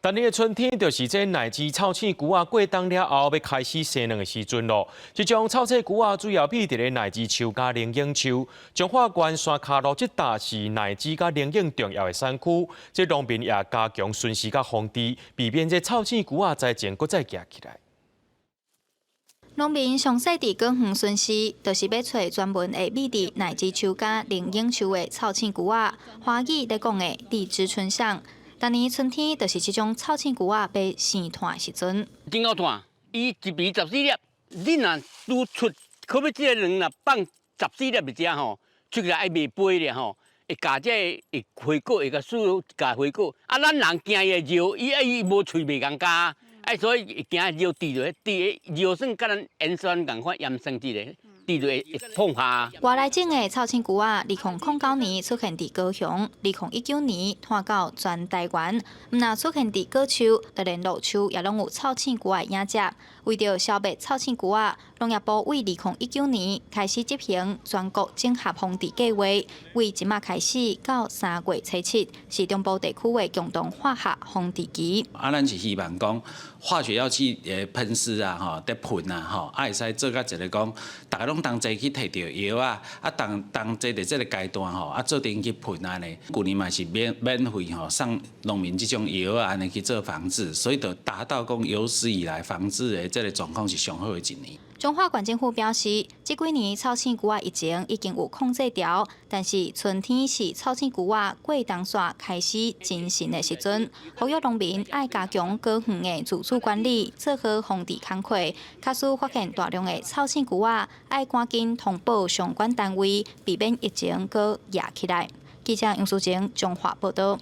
但年的春天就是这奶枝草青菇啊过冬了后要开始生卵的时阵咯。这种草青菇啊主要避伫咧奶枝树甲龙眼树。彰化县山脚路这带是奶枝甲龙眼重要的产区，这农民也加强巡视甲防治，避免这草青菇啊灾情搁再夹起来。 农民详细伫高园巡视，就是要找专门会秘伫奶枝树甲龙眼树的草青菇啊。华语咧讲的地质春香。当年春天就是这种草青菇啊被生炭的时阵。真好炭，伊一皮14粒，你若愈出，可要这个卵若放14粒的只吼，出来爱卖飞咧吼，会加这会花果，会甲输加花果。啊，咱人惊伊的肉，伊无喙袂共加。 所以会惊肉滴落，滴肉酸甲咱盐酸共款盐酸滴咧，滴落会碰下。外来种的草青菇啊，2009年出现伫高雄，2019年传到全台湾。毋若出现伫果树，就连路树也拢有草青菇的影子。为着消灭草青菇啊，农业部为2019年开始执行全国整合防治计划，为即马开始到3月初7，是中部地区的共同化学防治期。咱是希望讲化学药剂喷施啊，得喷啊，会使做到一个讲，大家拢同齐去摕到药啊，同齐伫这个阶段做阵去喷安尼。旧年嘛是免费送农民这种药啊，安尼去做防治，所以就达到讲有史以来防治的这个状况是上好的一年。 彰化县政府表示，这几年草青菇啊疫情已经有控制掉，但是春天是草青菇啊过冬线开始进行的时阵，呼吁农民爱加强高园的自主管理，做好防治工作。假使发现大量的草青菇啊，爱赶紧通报相关单位，避免疫情搁压起来。记者杨淑晴，彰化报道。